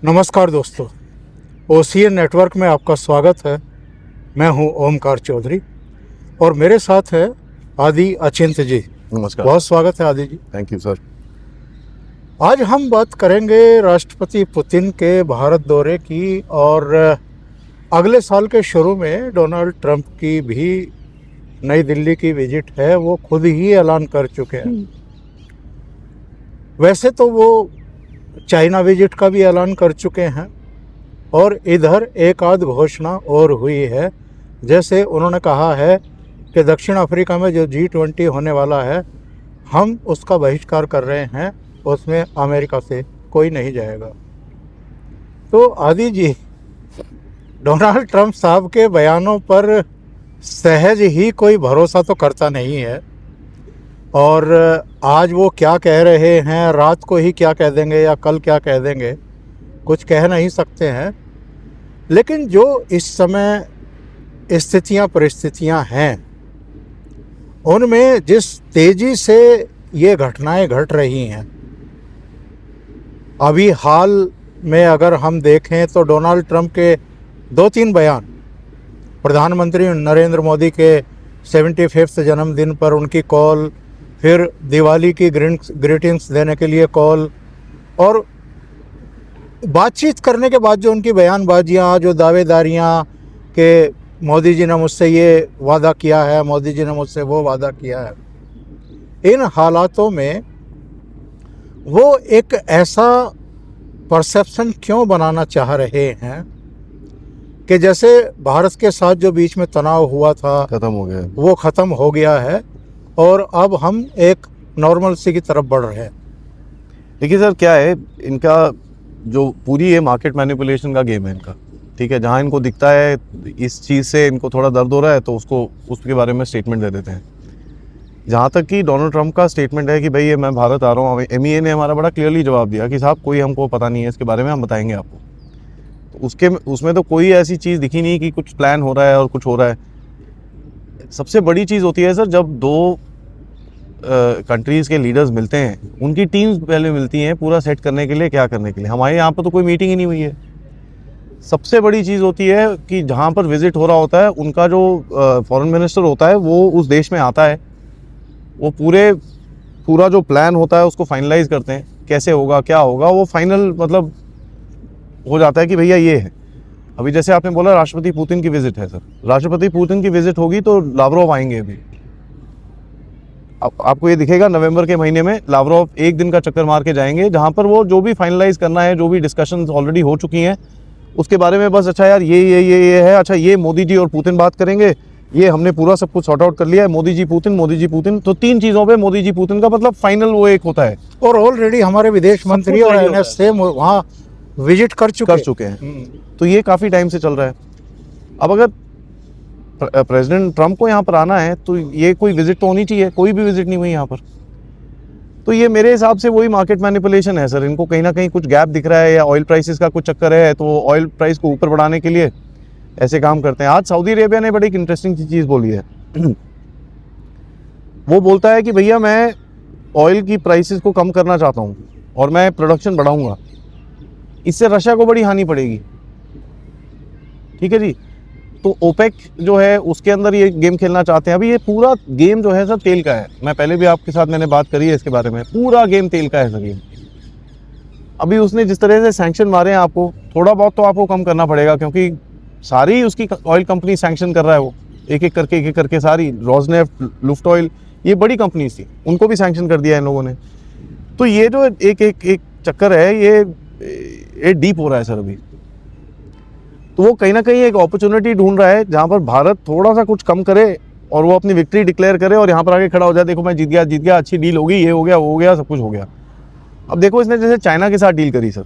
नमस्कार दोस्तों, OCN network में आपका स्वागत है। मैं हूं ओमकार चौधरी और मेरे साथ है आदि अचिंत जी। नमस्कार। बहुत स्वागत है आदि जी। Thank you sir. आज हम बात करेंगे राष्ट्रपति पुतिन के भारत दौरे की और अगले साल के शुरू में डोनाल्ड ट्रंप की भी नई दिल्ली की विजिट है, वो खुद ही ऐलान कर चुके हैं। वैसे तो वो चाइना विजिट का भी ऐलान कर चुके हैं और इधर एक आध घोषणा और हुई है। जैसे उन्होंने कहा है कि दक्षिण अफ्रीका में जो G20 होने वाला है, हम उसका बहिष्कार कर रहे हैं, उसमें अमेरिका से कोई नहीं जाएगा। तो आदि जी, डोनाल्ड ट्रंप साहब के बयानों पर सहज ही कोई भरोसा तो करता नहीं है और आज वो क्या कह रहे हैं, रात को ही क्या कह देंगे या कल क्या कह देंगे, कुछ कह नहीं सकते हैं। लेकिन जो इस समय स्थितियां परिस्थितियां हैं, उनमें जिस तेज़ी से ये घटनाएं घट रही हैं, अभी हाल में अगर हम देखें तो डोनाल्ड ट्रंप के 2-3 बयान, प्रधानमंत्री नरेंद्र मोदी के 75वें जन्मदिन पर उनकी कॉल, फिर दिवाली की ग्रीटिंग्स देने के लिए कॉल, और बातचीत करने के बाद जो उनकी बयानबाजियाँ, जो दावेदारियाँ कि मोदी जी ने मुझसे ये वादा किया है, मोदी जी ने मुझसे वो वादा किया है, इन हालातों में वो एक ऐसा परसेप्शन क्यों बनाना चाह रहे हैं कि जैसे भारत के साथ जो बीच में तनाव हुआ था खत्म हो गया, वो ख़त्म हो गया है और अब हम एक नॉर्मल सी की तरफ बढ़ रहे हैं। देखिए सर, क्या है इनका जो पूरी ये मार्केट मैनिपुलेशन का गेम है इनका, ठीक है। जहाँ इनको दिखता है इस चीज़ से इनको थोड़ा दर्द हो रहा है तो उसके बारे में स्टेटमेंट दे देते हैं। जहाँ तक कि डोनाल्ड ट्रंप का स्टेटमेंट है कि भाई ये मैं भारत आ रहा हूँ, MEA ने हमारा बड़ा क्लियरली जवाब दिया कि साहब कोई हमको पता नहीं है इसके बारे में, हम बताएंगे आपको। तो उसमें तो कोई ऐसी चीज़ दिखी नहीं कि कुछ प्लान हो रहा है और कुछ हो रहा है। सबसे बड़ी चीज़ होती है सर, जब दो कंट्रीज़ के लीडर्स मिलते हैं, उनकी टीम्स पहले मिलती हैं पूरा सेट करने के लिए, क्या करने के लिए। हमारे यहाँ पर तो कोई मीटिंग ही नहीं हुई है। सबसे बड़ी चीज़ होती है कि जहाँ पर विजिट हो रहा होता है, उनका जो फॉरेन मिनिस्टर होता है वो उस देश में आता है, वो पूरा जो प्लान होता है उसको फाइनलाइज करते हैं, कैसे होगा क्या होगा, वो फाइनल मतलब हो जाता है कि भैया ये है। अभी जैसे आपने बोला राष्ट्रपति पुतिन की विजिट है सर, राष्ट्रपति पुतिन की विजिट होगी तो लावरोव आएंगे। अभी आपको ये दिखेगा नवंबर के महीने में लावरोव एक दिन का चक्कर मार के जाएंगे, जहाँ पर वो जो भी फाइनलाइज करना है, जो भी डिस्कशंस ऑलरेडी हो चुकी हैं उसके बारे में बस, अच्छा यार ये है, अच्छा ये मोदी जी और पुतिन बात करेंगे, ये हमने पूरा सब कुछ सॉर्ट आउट कर लिया है, मोदी जी पुतिन। तो 3 चीज़ों पे मोदी जी पुतिन का मतलब फाइनल वो एक होता है। और ऑलरेडी हमारे विदेश मंत्री और NSA वहाँ विजिट कर चुके हैं। तो ये काफ़ी टाइम से चल रहा है। अब अगर प्रेसिडेंट ट्रंप को यहाँ पर आना है तो ये कोई विजिट तो होनी चाहिए, कोई भी विजिट नहीं हुई यहाँ पर। तो ये मेरे हिसाब से वही मार्केट मैनिपुलेशन है सर। इनको कहीं ना कहीं कुछ गैप दिख रहा है या ऑयल प्राइसेस का कुछ चक्कर है, तो ऑयल प्राइस को ऊपर बढ़ाने के लिए ऐसे काम करते हैं। आज सऊदी अरेबिया ने बड़ी इंटरेस्टिंग चीज़ बोली है। वो बोलता है कि भैया मैं ऑयल की प्राइसेस को कम करना चाहता हूँ और मैं प्रोडक्शन बढ़ाऊँगा, इससे रशिया को बड़ी हानि पड़ेगी, ठीक है जी। तो ओपेक जो है उसके अंदर ये गेम खेलना चाहते हैं। अभी ये पूरा गेम जो है सर तेल का है। मैं पहले भी आपके साथ मैंने बात करी है इसके बारे में, पूरा गेम तेल का है सर ये। अभी उसने जिस तरह से सैंक्शन मारे हैं, आपको थोड़ा बहुत तो आपको कम करना पड़ेगा, क्योंकि सारी उसकी ऑयल कंपनी सैंक्शन कर रहा है वो, एक एक करके सारी। रोजनेफ्ट, लुफ्टऑयल, ये बड़ी कंपनीज थी, उनको भी सैंक्शन कर दिया इन लोगों ने। तो ये जो एक चक्कर है ये डीप हो रहा है सर अभी। तो वो कहीं ना कहीं एक अपॉर्चुनिटी ढूंढ रहा है जहाँ पर भारत थोड़ा सा कुछ कम करे और वो अपनी विक्ट्री डिक्लेयर करे और यहाँ पर आके खड़ा हो जाए, देखो मैं जीत गया, अच्छी डील होगी, ये हो गया, वो हो गया, सब कुछ हो गया। अब देखो इसने जैसे चाइना के साथ डील करी सर,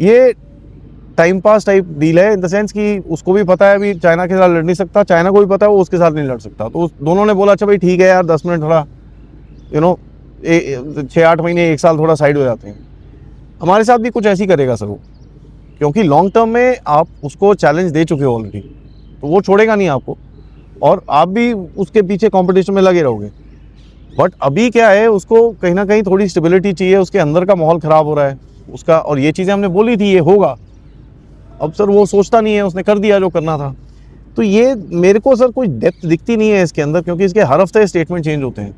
ये टाइम पास टाइप डील है, इन द सेंस कि उसको भी पता है अभी चाइना के साथ लड़ नहीं सकता, चाइना को भी पता है वो उसके साथ नहीं लड़ सकता। तो दोनों ने बोला अच्छा भाई ठीक है यार, 10 मिनट थोड़ा 6-8 महीने 1 साल थोड़ा साइड हो जाते हैं। हमारे साथ भी कुछ ऐसी करेगा सर वो, क्योंकि लॉन्ग टर्म में आप उसको चैलेंज दे चुके हो ऑलरेडी, तो वो छोड़ेगा नहीं आपको और आप भी उसके पीछे कंपटीशन में लगे रहोगे। बट अभी क्या है, उसको कहीं ना कहीं थोड़ी स्टेबिलिटी चाहिए, उसके अंदर का माहौल ख़राब हो रहा है, उसका, और ये चीज़ें हमने बोली थी ये होगा। अब सर वो सोचता नहीं है, उसने कर दिया जो करना था। तो ये मेरे को सर कोई डेप्थ दिखती नहीं है इसके अंदर, क्योंकि इसके हर हफ्ते स्टेटमेंट चेंज होते हैं।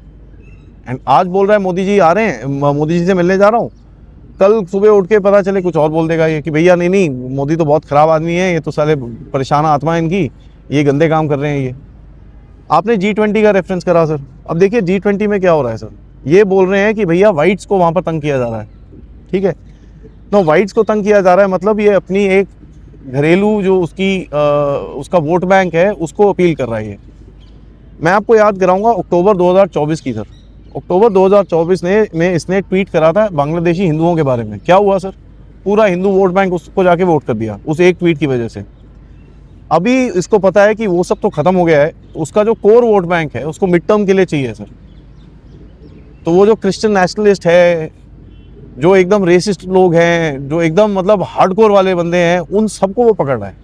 एंड आज बोल रहा है मोदी जी आ रहे हैं, मोदी जी से मिलने जा रहा हूँ, कल सुबह उठ के पता चले कुछ और बोल देगा ये कि भैया नहीं नहीं, मोदी तो बहुत ख़राब आदमी है, ये तो साले परेशान आत्मा है इनकी, ये गंदे काम कर रहे हैं ये। आपने G20 का रेफरेंस करा सर, अब देखिए G20 में क्या हो रहा है सर, ये बोल रहे हैं कि भैया वाइट्स को वहाँ पर तंग किया जा रहा है, ठीक है। तो वाइट्स को तंग किया जा रहा है मतलब ये अपनी एक घरेलू जो उसका वोट बैंक है उसको अपील कर रहा है ये। मैं आपको याद कराऊंगा अक्टूबर 2024 की सर, अक्टूबर 2024 में इसने ट्वीट करा था बांग्लादेशी हिंदुओं के बारे में। क्या हुआ सर, पूरा हिंदू वोट बैंक उसको जाके वोट कर दिया उस एक ट्वीट की वजह से। अभी इसको पता है कि वो सब तो खत्म हो गया है, उसका जो कोर वोट बैंक है उसको मिड टर्म के लिए चाहिए सर। तो वो जो क्रिश्चियन नेशनलिस्ट है, जो एकदम रेसिस्ट लोग हैं, जो एकदम मतलब हार्डकोर वाले बंदे हैं, उन सबको वो पकड़ रहा है।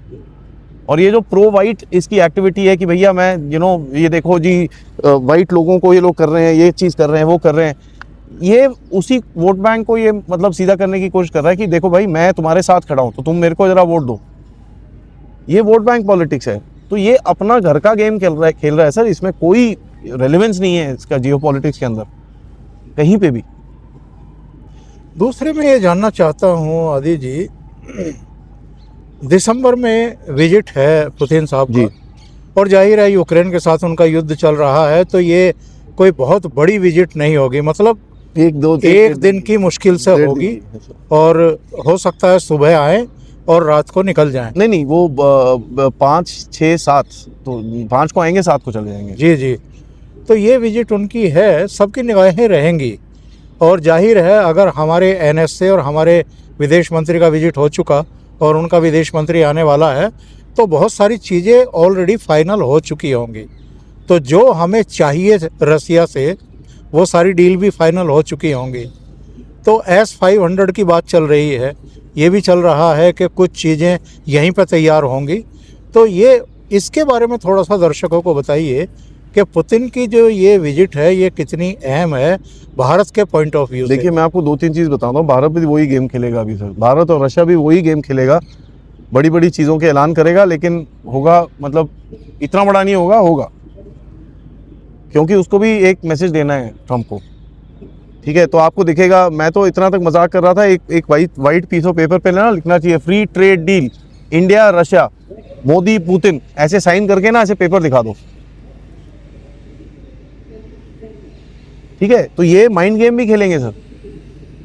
और ये जो प्रो वाइट इसकी एक्टिविटी है कि भैया मैं ये देखो जी वाइट लोगों को ये लोग कर रहे हैं, ये चीज़ कर रहे हैं, वो कर रहे हैं, ये उसी वोट बैंक को ये मतलब सीधा करने की कोशिश कर रहा है कि देखो भाई मैं तुम्हारे साथ खड़ा हूँ तो तुम मेरे को ज़रा वोट दो। ये वोट बैंक पॉलिटिक्स है। तो ये अपना घर का गेम खेल रहा है सर, इसमें कोई रेलेवेंस नहीं है इसका जियो पॉलिटिक्स के अंदर कहीं पे भी। दूसरे में ये जानना चाहता हूँ आदि जी, दिसंबर में विजिट है पुतिन साहब जी। का, और जाहिर है यूक्रेन के साथ उनका युद्ध चल रहा है, तो ये कोई बहुत बड़ी विजिट नहीं होगी, मतलब एक दिन की मुश्किल से होगी, और हो सकता है सुबह आए और रात को निकल जाएं। नहीं वो 5, 6, 7, तो 5 को आएंगे, 7 को चले जाएंगे। जी जी। तो ये विजिट उनकी है, सबकी निगाहें रहेंगी, और जाहिर है अगर हमारे NSA और हमारे विदेश मंत्री का विजिट हो चुका और उनका विदेश मंत्री आने वाला है, तो बहुत सारी चीज़ें ऑलरेडी फाइनल हो चुकी होंगी। तो जो हमें चाहिए रसिया से वो सारी डील भी फाइनल हो चुकी होंगी। तो S-500 की बात चल रही है, ये भी चल रहा है कि कुछ चीज़ें यहीं पर तैयार होंगी। तो ये इसके बारे में थोड़ा सा दर्शकों को बताइए कि पुतिन की जो ये विजिट है ये कितनी अहम है भारत के पॉइंट ऑफ व्यू से। देखिए मैं आपको 2-3 चीज़ बताता हूँ। भारत भी वही गेम खेलेगा अभी सर, भारत और रशिया भी वही गेम खेलेगा, बड़ी बड़ी चीज़ों के ऐलान करेगा, लेकिन होगा मतलब इतना बड़ा नहीं होगा, क्योंकि उसको भी एक मैसेज देना है ट्रम्प को, ठीक है। तो आपको दिखेगा, मैं तो इतना तक मजाक कर रहा था, एक वाइट पीस ऑफ पेपर पे ना लिखना चाहिए free trade deal India Russia Modi Putin, ऐसे साइन करके ना ऐसे पेपर दिखा दो, ठीक है। तो ये माइंड गेम भी खेलेंगे सर।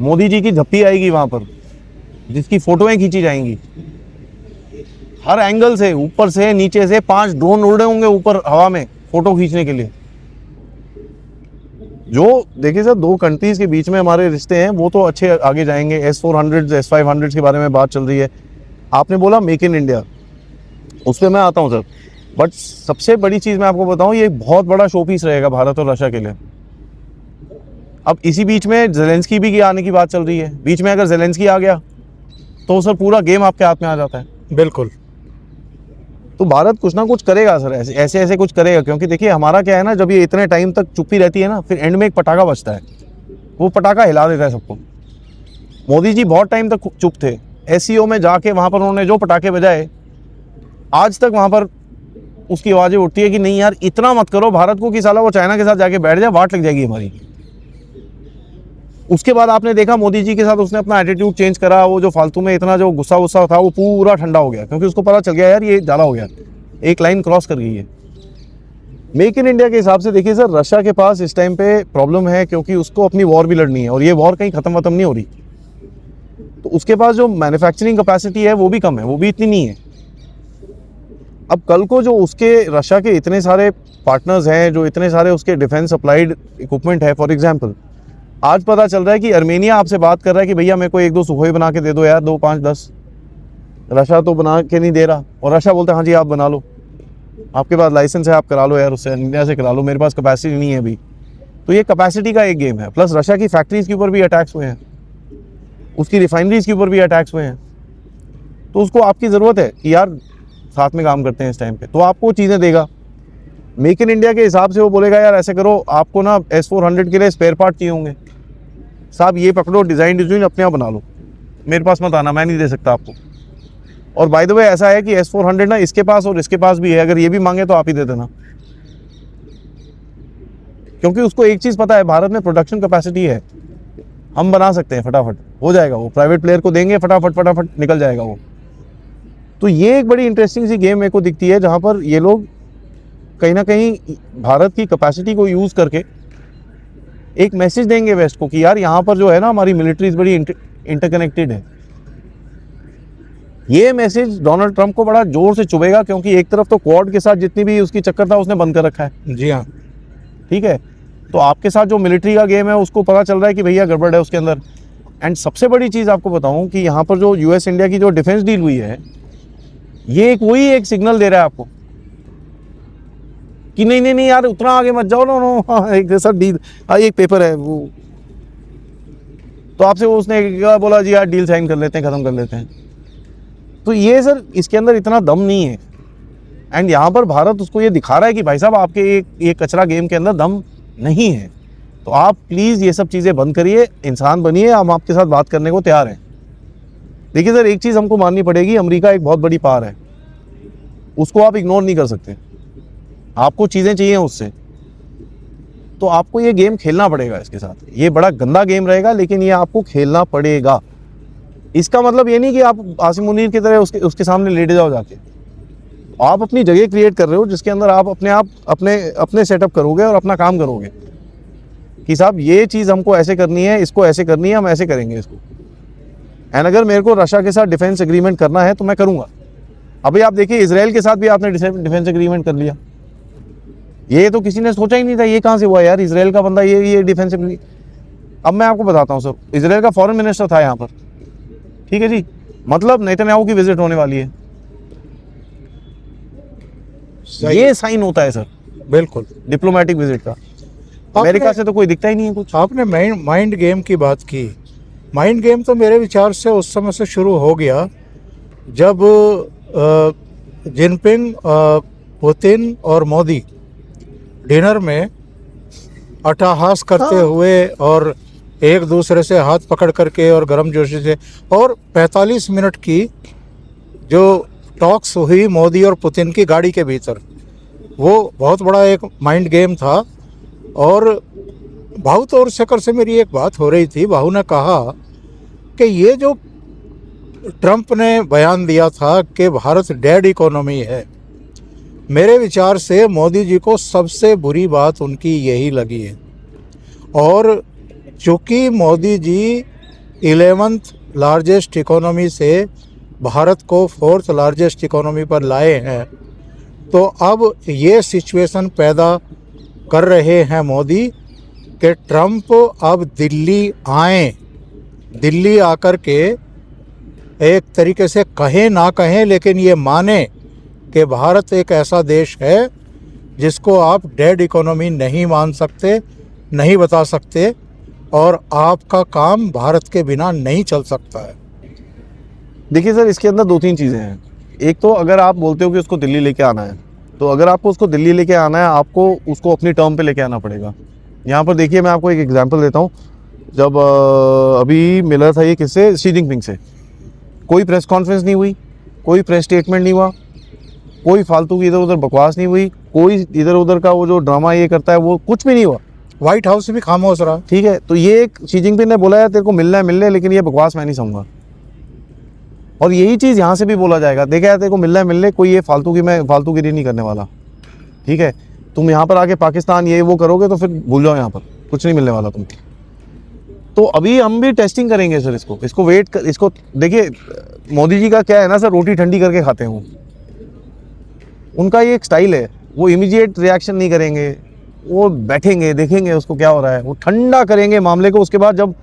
मोदी जी की झप्पी आएगी वहां पर, जिसकी फोटोएं खींची जाएंगी हर एंगल से, ऊपर से नीचे से 5 ड्रोन उड़ रहे होंगे ऊपर हवा में फोटो खींचने के लिए। जो देखिए सर 2 कंट्रीज के बीच में हमारे रिश्ते हैं वो तो अच्छे आगे जाएंगे। S-400 S-500 के बारे में बात चल रही है। आपने बोला मेक इन इंडिया, उस पर मैं आता हूं सर, बट सबसे बड़ी चीज़ मैं आपको बताऊं, ये बहुत बड़ा शो पीस रहेगा भारत और रशिया के लिए। अब इसी बीच में ज़ेलेंस्की भी आने की बात चल रही है, बीच में अगर ज़ेलेंस्की आ गया तो सर पूरा गेम आपके हाथ में आ जाता है। बिल्कुल। तो भारत कुछ ना कुछ करेगा सर, ऐसे कुछ करेगा, क्योंकि देखिए हमारा क्या है ना, जब ये इतने टाइम तक चुप्पी रहती है ना, फिर एंड में एक पटाखा बजता है, वो पटाखा हिला देता है सबको। मोदी जी बहुत टाइम तक चुप थे, SCO में जाके वहाँ पर उन्होंने जो पटाखे बजाए, आज तक वहाँ पर उसकी आवाज़ें उठती है कि नहीं यार इतना मत करो भारत को कि साला वो चाइना के साथ जाके बैठ जाए, वाट लग जाएगी हमारी। उसके बाद आपने देखा मोदी जी के साथ उसने अपना एटीट्यूड चेंज करा, वो जो फालतू में इतना जो गुस्सा था वो पूरा ठंडा हो गया, क्योंकि उसको पता चल गया यार ये ज़्यादा हो गया, एक लाइन क्रॉस कर गई है। मेक इन इंडिया के हिसाब से देखिए सर, रशिया के पास इस टाइम पे प्रॉब्लम है, क्योंकि उसको अपनी वॉर भी लड़नी है, और ये वॉर कहीं ख़त्म नहीं हो रही। तो उसके पास जो मैन्युफैक्चरिंग कैपेसिटी है वो भी कम है, वो भी इतनी नहीं है। अब कल को जो उसके रशिया के इतने सारे पार्टनर्स हैं, जो इतने सारे उसके डिफेंस सप्लाइड इक्विपमेंट है, फॉर एग्जांपल आज पता चल रहा है कि अर्मेनिया आपसे बात कर रहा है कि भैया मेरे को 1-2 सुखोई बना के दे दो यार, 2, 5, 10। रशिया तो बना के नहीं दे रहा, और रशिया बोलता है हाँ जी आप बना लो, आपके पास लाइसेंस है आप करा लो यार, उससे इंडिया से करा लो, मेरे पास कैपेसिटी नहीं है अभी। तो ये कैपेसिटी का एक गेम है, प्लस रशिया की फैक्ट्रीज के ऊपर भी अटैक्स हुए हैं, उसकी रिफाइनरीज के ऊपर भी अटैक्स हुए हैं। तो उसको आपकी ज़रूरत है कि यार साथ में काम करते हैं इस टाइम पे, तो आपको चीज़ें देगा। मेक इन इंडिया के हिसाब से वो बोलेगा यार ऐसे करो, आपको ना S-400 के लिए स्पेयर पार्ट चाहिए होंगे, साहब ये पकड़ो, डिज़ाइन अपने आप बना लो, मेरे पास मत आना, मैं नहीं दे सकता आपको। और बाय द वे ऐसा है कि S400 ना इसके पास और इसके पास भी है, अगर ये भी मांगे तो आप ही दे देना, क्योंकि उसको एक चीज़ पता है, भारत में प्रोडक्शन कैपेसिटी है, हम बना सकते हैं, फटाफट हो जाएगा वो, प्राइवेट प्लेयर को देंगे फटाफट निकल जाएगा वो। तो ये एक बड़ी इंटरेस्टिंग सी गेम मेरे को दिखती है, जहाँ पर ये लोग कहीं ना कहीं भारत की कैपेसिटी को यूज़ करके एक मैसेज देंगे वेस्ट को कि यार यहाँ पर जो है ना हमारी मिलिट्रीज बड़ी इंटरकनेक्टेड है। ये मैसेज डोनाल्ड ट्रंप को बड़ा जोर से चुभेगा, क्योंकि एक तरफ तो क्वाड के साथ जितनी भी उसकी चक्कर था उसने बंद कर रखा है। जी हाँ, ठीक है, तो आपके साथ जो मिलिट्री का गेम है उसको पता चल रहा है कि भैया गड़बड़ है उसके अंदर। एंड सबसे बड़ी चीज़ आपको बताऊं कि यहाँ पर जो US इंडिया की जो डिफेंस डील हुई है, ये एक सिग्नल दे रहा है आपको कि नहीं यार उतना आगे मत जाओ, नो हाँ, एक जैसा डील, एक पेपर है वो, तो आपसे वो उसने बोला जी यार डील साइन कर लेते हैं, ख़त्म कर लेते हैं। तो ये सर इसके अंदर इतना दम नहीं है। एंड यहाँ पर भारत उसको ये दिखा रहा है कि भाई साहब आपके ये कचरा गेम के अंदर दम नहीं है, तो आप प्लीज़ ये सब चीज़ें बंद करिए, इंसान बनिए, हम आपके साथ बात करने को तैयार हैं। देखिए सर, एक चीज़ हमको माननी पड़ेगी, अमेरिका एक बहुत बड़ी पावर है, उसको आप इग्नोर नहीं कर सकते, आपको चीज़ें चाहिए उससे, तो आपको ये गेम खेलना पड़ेगा इसके साथ। ये बड़ा गंदा गेम रहेगा, लेकिन ये आपको खेलना पड़ेगा। इसका मतलब ये नहीं कि आप आसिम मुनीर की तरह उसके सामने लेट जाओ जाके। आप अपनी जगह क्रिएट कर रहे हो जिसके अंदर आप अपने सेटअप करोगे और अपना काम करोगे कि साहब ये चीज़ हमको ऐसे करनी है, इसको ऐसे करनी है, हम ऐसे करेंगे इसको। एंड अगर मेरे को रशिया के साथ डिफेंस एग्रीमेंट करना है तो मैं करूँगा। अभी आप देखिए इसराइल के साथ भी आपने डिफेंस एग्रीमेंट कर लिया, ये तो किसी ने सोचा ही नहीं था, ये कहाँ से हुआ यार, इसराइल का बंदा ये डिफेंस। अब मैं आपको बताता हूँ सर, इसराइल का फॉरेन मिनिस्टर था यहाँ पर, ठीक है जी, मतलब नेतन्याहू की विजिट होने वाली है, ये साइन होता है सर बिल्कुल डिप्लोमेटिक विजिट का। अमेरिका से तो कोई दिखता ही नहीं है कुछ। आपने माइंड गेम की बात की। माइंड गेम तो मेरे विचार से उस समय से शुरू हो गया जब जिनपिंग, पुतिन और मोदी डिनर में अट्टहास करते हुए और एक दूसरे से हाथ पकड़ करके और गर्मजोशी से, और 45 मिनट की जो टॉक्स हुई मोदी और पुतिन की गाड़ी के भीतर, वो बहुत बड़ा एक माइंड गेम था। और भाऊ तौर शेखर से मेरी एक बात हो रही थी, भाऊ ने कहा कि ये जो ट्रंप ने बयान दिया था कि भारत डेड इकोनॉमी है, मेरे विचार से मोदी जी को सबसे बुरी बात उनकी यही लगी है। और चूँकि Modi ji 11th largest economy से भारत को 4th लार्जेस्ट इकोनॉमी पर लाए हैं, तो अब ये सिचुएशन पैदा कर रहे हैं मोदी कि ट्रंप अब दिल्ली आएँ, दिल्ली आकर के एक तरीके से कहें ना कहें लेकिन ये माने कि भारत एक ऐसा देश है जिसको आप डेड इकोनॉमी नहीं मान सकते, नहीं बता सकते, और आपका काम भारत के बिना नहीं चल सकता है। देखिए सर, इसके अंदर 2-3 चीज़ें हैं। एक तो अगर आप बोलते हो कि उसको दिल्ली लेके आना है, तो अगर आपको उसको दिल्ली लेके आना है, आपको उसको अपनी टर्म पे लेके आना पड़ेगा। यहाँ पर देखिए, मैं आपको एक एग्जांपल देता हूँ। जब अभी मिला था ये किससे, शी जिनपिंग से, कोई प्रेस कॉन्फ्रेंस नहीं हुई, कोई प्रेस स्टेटमेंट नहीं हुआ, कोई फालतू की इधर उधर बकवास नहीं हुई, कोई इधर उधर का वो जो ड्रामा ये करता है वो कुछ भी नहीं हुआ। व्हाइट हाउस भी खामोश रहा। ठीक है, तो ये एक शी जिनपिंग ने बोला है तेरे को मिलना है मिलने, लेकिन ये बकवास मैं नहीं समझूंगा। और यही चीज़ यहाँ से भी बोला जाएगा, देखा यार तेरे को मिलना है मिलने, कोई ये फालतूगिरी नहीं करने वाला। ठीक है, तुम यहाँ पर आके पाकिस्तान ये वो करोगे तो फिर भूल जाओ, यहाँ पर कुछ नहीं मिलने वाला तुमको। तो अभी हम भी टेस्टिंग करेंगे सर, इसको देखिए, मोदी जी का क्या है ना सर, रोटी ठंडी करके खाते हैं वो, उनका ये एक स्टाइल है, वो इमीडिएट रिएक्शन नहीं करेंगे, वो बैठेंगे देखेंगे उसको क्या हो रहा है, वो ठंडा करेंगे मामले को, उसके बाद जब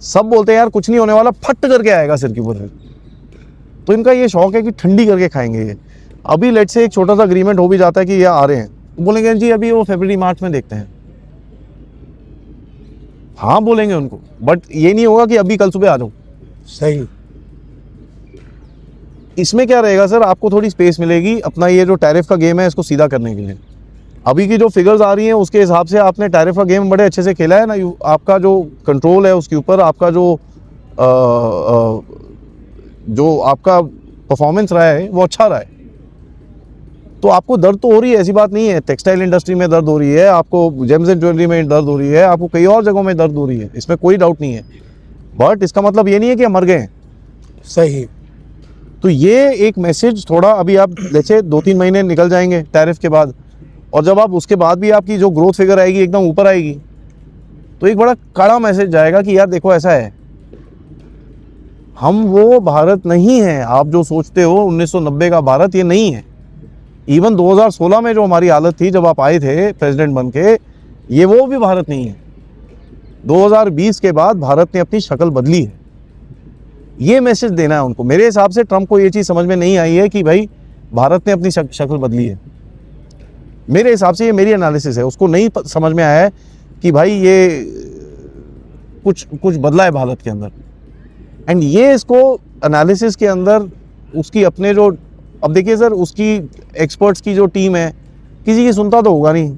सब बोलते हैं यार कुछ नहीं होने वाला, फट करके आएगा सिर के ऊपर। तो इनका ये शौक है कि ठंडी करके खाएंगे ये। अभी लेट से एक छोटा सा अग्रीमेंट हो भी जाता है कि ये आ रहे हैं, तो बोलेंगे जी अभी वो फरवरी मार्च में देखते हैं, हाँ बोलेंगे उनको, बट ये नहीं होगा कि अभी कल सुबह आ जाओ। सही। इसमें क्या रहेगा सर, आपको थोड़ी स्पेस मिलेगी अपना ये जो टैरिफ का गेम है इसको सीधा करने के लिए। अभी की जो फिगर्स आ रही हैं उसके हिसाब से आपने टैरिफ का गेम बड़े अच्छे से खेला है ना, आपका जो कंट्रोल है उसके ऊपर, आपका जो जो आपका परफॉर्मेंस रहा है वो अच्छा रहा है, तो आपको दर्द तो हो रही है, ऐसी बात नहीं है। टेक्सटाइल इंडस्ट्री में दर्द हो रही है, आपको जेम्स एंड ज्वेलरी में दर्द हो रही है, आपको कई और जगहों में दर्द हो रही है, इसमें कोई डाउट नहीं है। बट इसका मतलब ये नहीं है कि हम मर गए हैं। सही। तो ये एक मैसेज थोड़ा, अभी आप जैसे 2-3 महीने निकल जाएंगे टैरिफ के बाद, और जब आप उसके बाद भी आपकी जो ग्रोथ फिगर आएगी एकदम ऊपर आएगी, तो एक बड़ा कड़ा मैसेज जाएगा कि यार देखो ऐसा है, हम वो भारत नहीं है आप जो सोचते हो 1990 का भारत, ये नहीं है। इवन 2016 में जो हमारी हालत थी जब आप आए थे प्रेसिडेंट बन के, ये वो भी भारत नहीं है। 2020 के बाद भारत ने अपनी शक्ल बदली है, ये मैसेज देना है उनको। मेरे हिसाब से ट्रंप को ये चीज़ समझ में नहीं आई है कि भाई भारत ने अपनी शक्ल बदली है। मेरे हिसाब से, ये मेरी एनालिसिस है, उसको नहीं समझ में आया है कि भाई ये कुछ बदला है भारत के अंदर। एंड ये इसको एनालिसिस के अंदर उसकी अपने जो, अब देखिए सर, उसकी एक्सपर्ट्स की जो टीम है, किसी की सुनता तो होगा नहीं।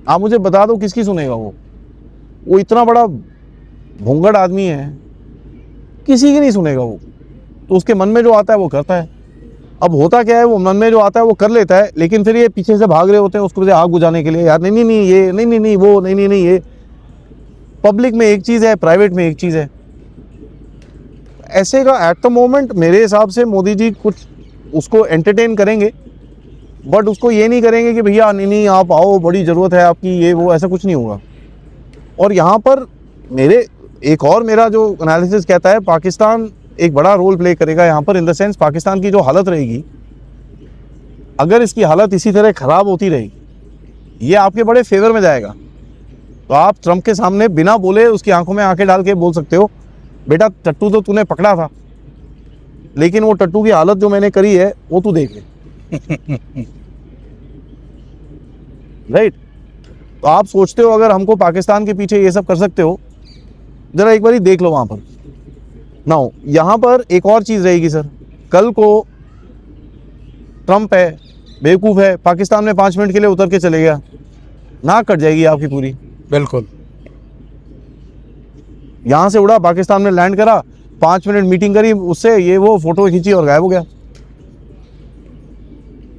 आप मुझे बता दो किसकी सुनेगा वो इतना बड़ा भोंगड़ आदमी है, किसी की नहीं सुनेगा वो। तो उसके मन में जो आता है वो करता है। अब होता क्या है, वो मन में जो आता है वो कर लेता है, लेकिन फिर ये पीछे से भाग रहे होते हैं उसको आग बुझाने के लिए, यार नहीं नहीं ये नहीं वो नहीं ये। पब्लिक में एक चीज़ है, प्राइवेट में एक चीज़ है। ऐसे का एट द मोमेंट मेरे हिसाब से मोदी जी कुछ उसको एंटरटेन करेंगे, बट उसको ये नहीं करेंगे कि भैया नहीं आप आओ, बड़ी ज़रूरत है आपकी, ये वो, ऐसा कुछ नहीं होगा। और यहाँ पर मेरा जो एनालिसिस कहता है, पाकिस्तान एक बड़ा रोल प्ले करेगा यहाँ पर, इन द सेंस पाकिस्तान की जो हालत रहेगी, अगर इसकी हालत इसी तरह ख़राब होती रहेगी, ये आपके बड़े फेवर में जाएगा। तो आप ट्रंप के सामने बिना बोले उसकी आंखों में आंखें डाल के बोल सकते हो, बेटा टट्टू तो तूने पकड़ा था, लेकिन वो टट्टू की हालत जो मैंने करी है वो तू देख ले। राइट? तो आप सोचते हो अगर हमको पाकिस्तान के पीछे ये सब कर सकते हो, जरा एक बार देख लो वहां पर। नाउ यहां पर एक और चीज रहेगी सर, कल को ट्रंप है, बेवकूफ है, पाकिस्तान में 5 मिनट के लिए उतर के चले गया, नाक कट जाएगी आपकी पूरी। बिल्कुल। यहां से उड़ा, पाकिस्तान में लैंड करा, 5 मिनट मीटिंग करी उससे, ये वो फोटो खींची और गायब हो गया।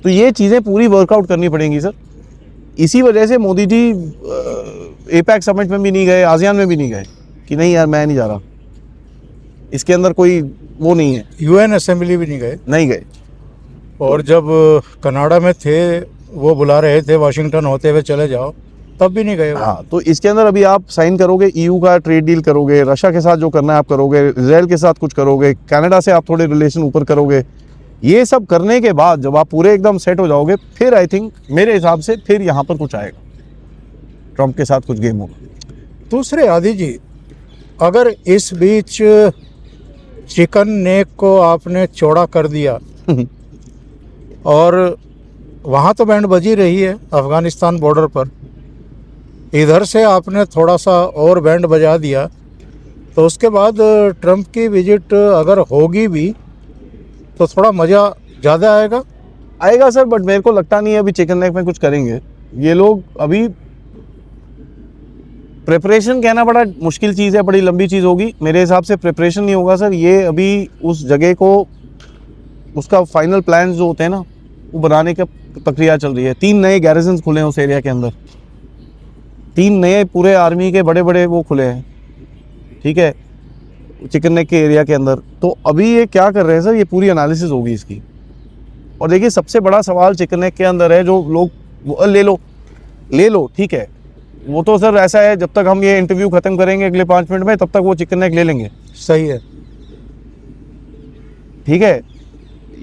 तो ये चीजें पूरी वर्कआउट करनी पड़ेंगी सर। इसी वजह से मोदी जी एपैक समिट में भी नहीं गए, आसियान में भी नहीं गए कि नहीं यार मैं नहीं जा रहा, इसके अंदर कोई वो नहीं है। यूएन असेंबली भी नहीं गए। और जब कनाडा में थे, वो बुला रहे थे वाशिंगटन होते हुए चले जाओ, तब भी नहीं गए। हाँ, तो इसके अंदर अभी आप साइन करोगे, ईयू का ट्रेड डील करोगे, रशिया के साथ जो करना है आप करोगे, इजराइल के साथ कुछ करोगे, कनाडा से आप थोड़े रिलेशन ऊपर करोगे। ये सब करने के बाद जब आप पूरे एकदम सेट हो जाओगे, फिर आई थिंक मेरे हिसाब से फिर यहाँ पर कुछ आएगा, ट्रंप के साथ कुछ गेम होगा। दूसरे आदि जी, अगर इस बीच चिकन नेक को आपने चौड़ा कर दिया और वहाँ तो बैंड बजी रही है अफ़गानिस्तान बॉर्डर पर, इधर से आपने थोड़ा सा और बैंड बजा दिया, तो उसके बाद ट्रंप की विजिट अगर होगी भी तो थोड़ा मज़ा ज़्यादा आएगा सर। बट मेरे को लगता नहीं है अभी चिकन नेक में कुछ करेंगे ये लोग। अभी प्रिपरेशन कहना बड़ा मुश्किल चीज़ है, बड़ी लंबी चीज़ होगी। मेरे हिसाब से प्रिपरेशन नहीं होगा सर, ये अभी उस जगह को, उसका फाइनल प्लान जो होते हैं ना, वो बनाने की प्रक्रिया चल रही है। 3 नए गैरिजन्स खुले हैं उस एरिया के अंदर, 3 नए पूरे आर्मी के बड़े बड़े वो खुले हैं, ठीक है, चिकन नेक के एरिया के अंदर। तो अभी ये क्या कर रहे हैं सर, ये पूरी एनालिसिस होगी इसकी। और देखिए सबसे बड़ा सवाल चिकन नेक के अंदर है, जो लोग ले लो ठीक है, वो तो सर ऐसा है, जब तक हम ये इंटरव्यू खत्म करेंगे अगले 5 मिनट में, तब तक वो चिकन नेक ले लेंगे। सही है, ठीक है,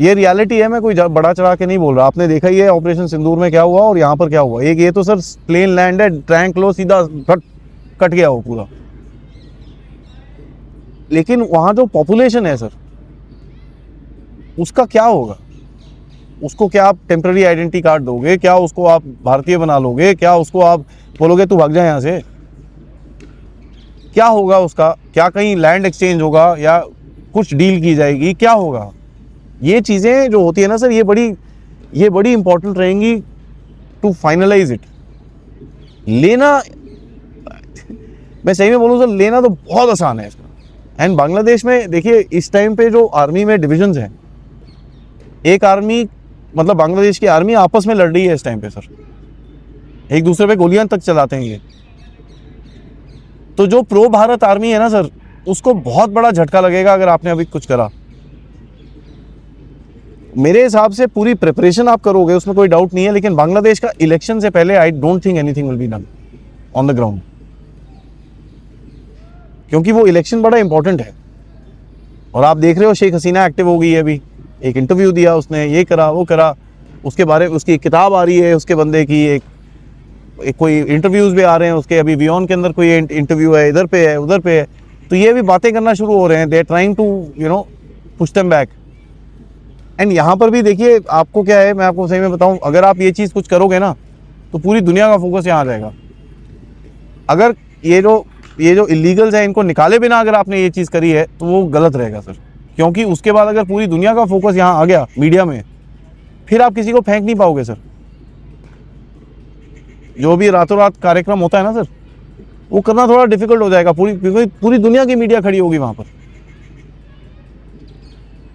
ये रियलिटी है, मैं कोई बड़ा चढ़ा के नहीं बोल रहा। आपने देखा ही है ऑपरेशन सिंदूर में क्या हुआ और यहाँ पर क्या हुआ। एक ये तो सर प्लेन लैंड है, टैंक लो सीधा कट गया वो पूरा। लेकिन वहाँ जो पॉपुलेशन है सर, उसका क्या होगा? उसको क्या आप टेम्पररी आइडेंटिटी कार्ड दोगे? क्या उसको आप भारतीय बना लोगे? क्या उसको आप बोलोगे तू भाग जा यहाँ से? क्या होगा उसका? क्या कहीं लैंड एक्सचेंज होगा या कुछ डील की जाएगी? क्या होगा? ये चीज़ें जो होती है ना सर, ये बड़ी इंपॉर्टेंट रहेंगी टू फाइनलाइज इट। लेना, मैं सही में बोलूँ सर, लेना तो बहुत आसान है इसका, एंड बांग्लादेश में देखिए इस टाइम पे जो आर्मी में डिविजन्स हैं, एक आर्मी मतलब बांग्लादेश की आर्मी आपस में लड़ रही है इस टाइम पे सर, एक दूसरे पे गोलियां तक चलाते हैं ये। तो जो प्रो भारत आर्मी है ना सर, उसको बहुत बड़ा झटका लगेगा अगर आपने अभी कुछ करा। मेरे हिसाब से पूरी प्रिपरेशन आप करोगे, उसमें कोई डाउट नहीं है, लेकिन बांग्लादेश का इलेक्शन से पहले I don't think anything will be done on the ground, क्योंकि वो इलेक्शन बड़ा इंपॉर्टेंट है। और आप देख रहे हो शेख हसीना एक्टिव हो गई है, अभी एक इंटरव्यू दिया उसने, ये करा वो करा, उसके बारे में उसकी किताब आ रही है उसके बंदे की, एक कोई इंटरव्यूज भी आ रहे हैं उसके, अभी वियॉन के अंदर कोई इंटरव्यू है, इधर पे है उधर पे है, तो ये भी बातें करना शुरू हो रहे हैं। They are trying to push them back. And यहाँ पर भी देखिए आपको क्या है, मैं आपको सही में बताऊं, अगर आप ये चीज़ कुछ करोगे ना तो पूरी दुनिया का फोकस यहाँ आ जाएगा। अगर ये जो इलीगल्स हैं इनको निकाले बिना अगर आपने ये चीज़ करी है तो वो गलत रहेगा सर, क्योंकि उसके बाद अगर पूरी दुनिया का फोकस यहाँ आ गया मीडिया में, फिर आप किसी को फेंक नहीं पाओगे सर। जो भी रातों रात कार्यक्रम होता है ना सर, वो करना थोड़ा डिफिकल्ट हो जाएगा, पूरी दुनिया की मीडिया खड़ी होगी वहाँ पर।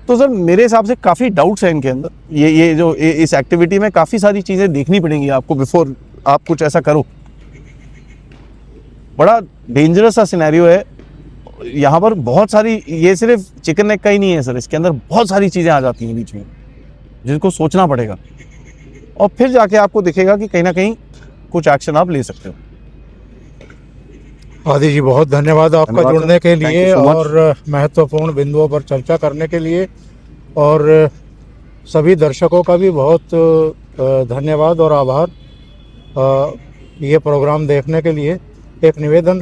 तो सर मेरे हिसाब से काफ़ी डाउट्स हैं इनके अंदर, ये जो इस एक्टिविटी में काफ़ी सारी चीज़ें देखनी पड़ेंगी आपको बिफोर आप कुछ ऐसा करो। बड़ा डेंजरस सा सिनेरियो है यहाँ पर, बहुत सारी, ये सिर्फ चिकन नेक का ही नहीं है सर, इसके अंदर बहुत सारी चीज़ें आ जाती हैं बीच में जिनको सोचना पड़ेगा, और फिर जाके आपको दिखेगा कि कहीं ना कहीं कुछ एक्शन आप ले सकते हो। आदि जी बहुत धन्यवाद आपका धन्यवाद जुड़ने के Thank you लिए so much. और महत्वपूर्ण बिंदुओं पर चर्चा करने के लिए, और सभी दर्शकों का भी बहुत धन्यवाद और आभार ये प्रोग्राम देखने के लिए। एक निवेदन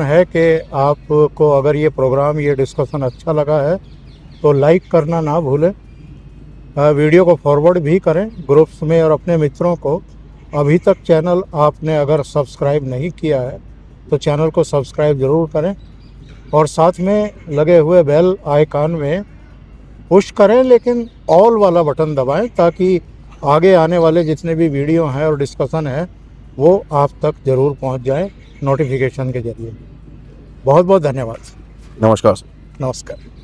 है कि आपको अगर ये प्रोग्राम, ये डिस्कशन अच्छा लगा है तो लाइक करना ना भूलें, वीडियो को फॉरवर्ड भी करें ग्रुप्स में और अपने मित्रों को। अभी तक चैनल आपने अगर सब्सक्राइब नहीं किया है तो चैनल को सब्सक्राइब ज़रूर करें, और साथ में लगे हुए बेल आइकन में पुश करें, लेकिन ऑल वाला बटन दबाएं ताकि आगे आने वाले जितने भी वीडियो हैं और डिस्कशन है वो आप तक ज़रूर पहुंच जाएं नोटिफिकेशन के ज़रिए। बहुत बहुत धन्यवाद। नमस्कार। नमस्कार।